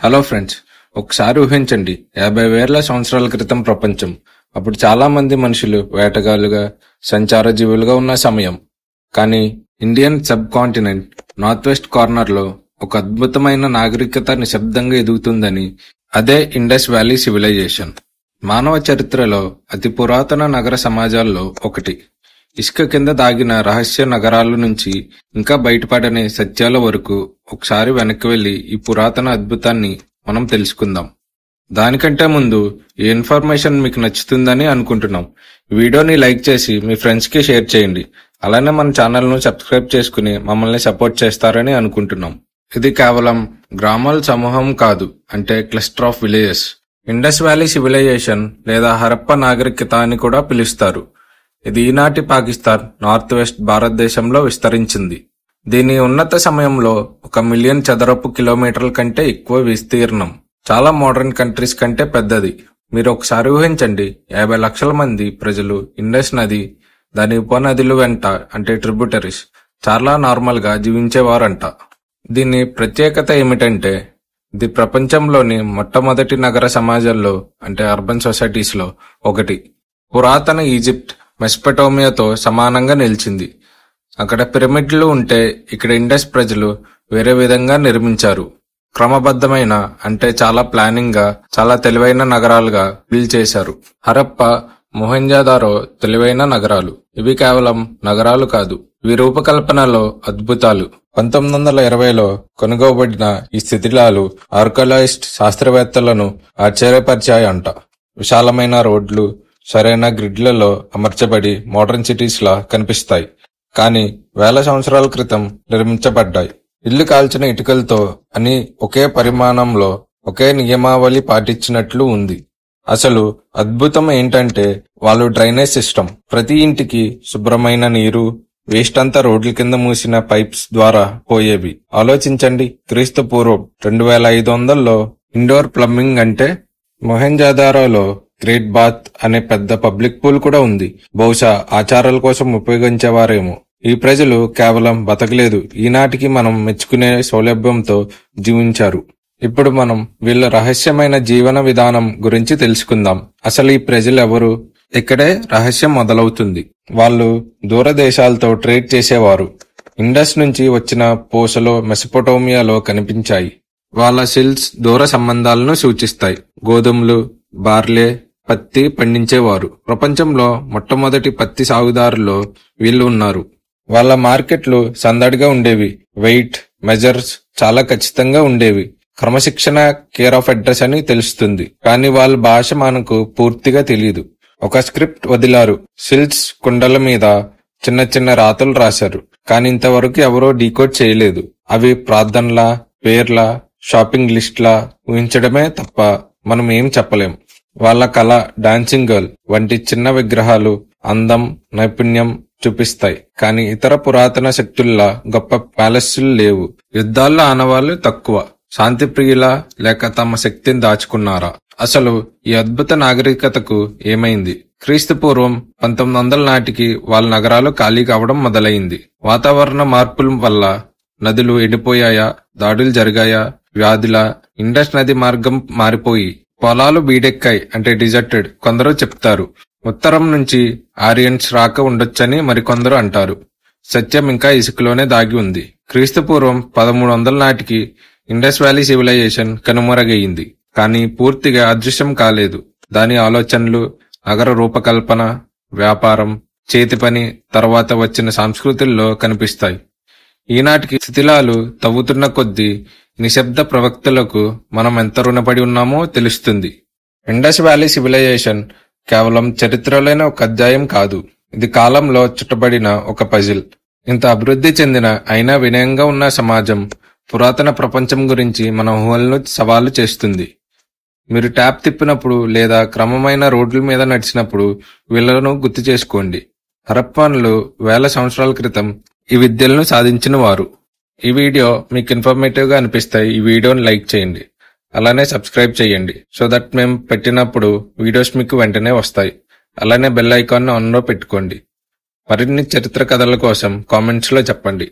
Hello friends, ఒకసారి ఊహించండి 50,000 సంవత్సరాల క్రితం ప్రపంచం. అప్పుడు చాలా మంది మనుషులు వేటగాళ్లుగా, సంచార జీవులుగా ఉన్న సమయం. కానీ Indian sub continent north west corner లో ఒక అద్భుతమైన నాగరికత నిశ్శబ్దంగా ఎదుగుతుందని. అదే ఇండస్ వ్యాలీ సివిలైజేషన్. మానవ చరిత్రలో అతి పురాతన నగర సమాజాల్లో ఒకటి. ఇసుక కింద దాగిన రహస్య నగరాల నుంచి ఇంకా బయటపడని సత్యాల వరకు ఒకసారి వెనక్కి వెళ్లి ఈ పురాతన అద్భుతాన్ని మనం తెలుసుకుందాం. దానికంటే ముందు ఈ ఇన్ఫర్మేషన్ మీకు నచ్చుతుందని అనుకుంటున్నాం. వీడియోని లైక్ చేసి మీ ఫ్రెండ్స్ కి షేర్ చేయండి. అలానే మన ఛానల్ ను సబ్స్క్రైబ్ చేసుకుని మమ్మల్ని సపోర్ట్ చేస్తారని అనుకుంటున్నాం. ఇది కేవలం గ్రామాల సమూహం కాదు, అంటే cluster of villages. Indus valley civilisation లేదా హరప్ప నాగరికత అని కూడా పిలుస్తారు. ఇది ఈనాటి పాకిస్తాన్, నార్త్ వెస్ట్ భారతదేశంలో విస్తరించింది. దీని ఉన్నత సమయంలో 1 మిలియన్ చదరపు కిలోమీటర్ల కంటే ఎక్కువ విస్తీర్ణం. చాలా మోడర్న్ కంట్రీస్ కంటే పెద్దది. మీరు ఒకసారి ఊహించండి, 50 లక్షల మంది ప్రజలు ఇండస్ నది, దాని ఉపనదులు వెంట అంటే ట్రిబ్యూటరీస్ చాలా నార్మల్ గా జీవించేవారంట. దీని ప్రత్యేకత ఏమిటంటే, ఇది ప్రపంచంలోని మొట్టమొదటి నగర సమాజాల్లో అంటే అర్బన్ సొసైటీస్ లో ఒకటి. పురాతన ఈజిప్ట్ మెస్పటోమియాతో సమానంగా నిలిచింది. అక్కడ పిరమిడ్లు ఉంటే ఇక్కడ ఇండస్ ప్రజలు వేరే విధంగా నిర్మించారు. క్రమబద్ధమైన అంటే చాలా ప్లానింగ్ గా, చాలా తెలివైన నగరాలుగా బిల్డ్ చేశారు. హరప్ప, మొహెంజోదారో తెలివైన నగరాలు. ఇవి కేవలం నగరాలు కాదు, ఇవి రూపకల్పనలో అద్భుతాలు. 1920లో కనుగొనబడిన ఈ శిథిలాలు ఆర్కియాలజిస్ట్ శాస్త్రవేత్తలను ఆశ్చర్యపరిచాయంట. విశాలమైన రోడ్లు సరైన గ్రిడ్లలో అమర్చబడి మోడర్న్ సిటీస్ లా కనిపిస్తాయి, కానీ వేల సంవత్సరాల క్రితం నిర్మించబడ్డాయి. ఇల్లు కాల్చిన ఇటుకలతో అని ఒకే పరిమాణంలో ఒకే నియమావళి పాటించినట్లు ఉంది. అసలు అద్భుతం ఏంటంటే వాళ్ళు డ్రైనేజ్ సిస్టమ్. ప్రతి ఇంటికి శుభ్రమైన నీరు, వేస్ట్ అంతా రోడ్ల కింద మూసిన పైప్స్ ద్వారా పోయేవి. ఆలోచించండి, క్రీస్తు పూర్వం 2500లో ఇండోర్ ప్లంబింగ్ అంటే. మొహెంజోదారోలో గ్రేట్ బాత్ అనే పెద్ద పబ్లిక్ పూల్ కూడా ఉంది. బహుశా ఆచారాల కోసం ఉపయోగించేవారేమో. ఈ ప్రజలు కేవలం బతకలేదు, ఈనాటికి మనం మెచ్చుకునే సౌలభ్యంతో జీవించారు. ఇప్పుడు మనం వీళ్ళ రహస్యమైన జీవన విధానం గురించి తెలుసుకుందాం. అసలు ఈ ప్రజలు ఎవరు? ఇక్కడే రహస్యం మొదలవుతుంది. వాళ్ళు దూరదేశాలతో ట్రేడ్ చేసేవారు. ఇండస్ నుంచి వచ్చిన పూసలు మెసపోటోమియాలో కనిపించాయి. వాళ్ళ సిల్స్ దూర సంబంధాలను సూచిస్తాయి. గోధుమలు, బార్లే, పత్తి పండించేవారు. ప్రపంచంలో మొట్టమొదటి పత్తి సాగుదారులో వీళ్ళు ఉన్నారు. వాళ్ళ మార్కెట్లు సందడిగా ఉండేవి. వెయిట్, మెజర్స్ చాలా ఖచ్చితంగా ఉండేవి. క్రమశిక్షణ కేర్ ఆఫ్ అడ్రస్ అని తెలుస్తుంది, కానీ వాళ్ళ భాష మనకు పూర్తిగా తెలియదు. ఒక స్క్రిప్ట్ వదిలారు. సిల్స్ కుండల మీద చిన్న చిన్న రాతలు రాశారు, కానీ ఇంతవరకు ఎవరో డీకోడ్ చేయలేదు. అవి ప్రార్థనలా, పేర్లా, షాపింగ్ లిస్ట్లా ఊహించడమే తప్ప మనం ఏం చెప్పలేం. వాళ్ళ కళ, డాన్సింగ్ గర్ల్ వంటి చిన్న విగ్రహాలు అందం, నైపుణ్యం చూపిస్తాయి, కానీ ఇతర పురాతన శక్తుల్లా గొప్ప ప్యాలెస్లు లేవు. యుద్ధాల్లో ఆనవాళ్లు తక్కువ. శాంతి ప్రియులా లేక తమ శక్తిని దాచుకున్నారా? అసలు ఈ అద్భుత నాగరికతకు ఏమైంది? క్రీస్తు పూర్వం 1900 నాటికి వాళ్ళ నగరాలు ఖాళీ కావడం మొదలైంది. వాతావరణ మార్పుల వల్ల నదులు ఎండిపోయాయా, దాడులు జరిగాయా, వ్యాధుల, ఇండస్ నది మార్గం మారిపోయి పొలాలు బీడెక్కాయి అంటే డిజర్టెడ్ కొందరు చెప్తారు. ఉత్తరం నుంచి ఆరియన్స్ రాక ఉండొచ్చని మరికొందరు అంటారు. సత్యం ఇంకా ఇసుకలోనే దాగి ఉంది. క్రీస్తు పూర్వం 1300 నాటికి ఇండస్ వ్యాలీ సివిలైజేషన్ కనుమరుగయింది, కానీ పూర్తిగా అదృశ్యం కాలేదు. దాని ఆలోచనలు, నగర రూపకల్పన, వ్యాపారం, చేతి పని తర్వాత వచ్చిన సంస్కృతుల్లో కనిపిస్తాయి. ఈనాటికి శిథిలాలు తవ్వుతున్న కొద్దీ నిశ్శబ్ద ప్రవక్తలకు మనం ఎంత రుణపడి ఉన్నామో తెలుస్తుంది. ఇండస్ వ్యాలీ సివిలైజేషన్ కేవలం చరిత్రలోనే ఒక అధ్యాయం కాదు, ఇది కాలంలో చుట్టబడిన ఒక పజిల్. ఇంత అభివృద్ధి చెందిన అయినా వినయంగా ఉన్న సమాజం, పురాతన ప్రపంచం గురించి మన ఊహలను సవాలు చేస్తుంది. మీరు ట్యాప్ తిప్పినప్పుడు లేదా క్రమమైన రోడ్ల మీద నడిచినప్పుడు వీళ్లను గుర్తు చేసుకోండి. హరప్పన్లు వేల సంవత్సరాల క్రితం ఈ విద్యలను సాధించిన వారు. ఈ వీడియో మీకు ఇన్ఫర్మేటివ్ గా అనిపిస్తాయి. ఈ వీడియోని లైక్ చేయండి, అలానే సబ్స్క్రైబ్ చేయండి, సో దట్ మేము పెట్టినప్పుడు వీడియోస్ మీకు వెంటనే వస్తాయి. అలానే బెల్ ఐకాన్ ఆన్ లో పెట్టుకోండి. మరిన్ని చరిత్ర కథల కోసం కామెంట్స్ లో చెప్పండి.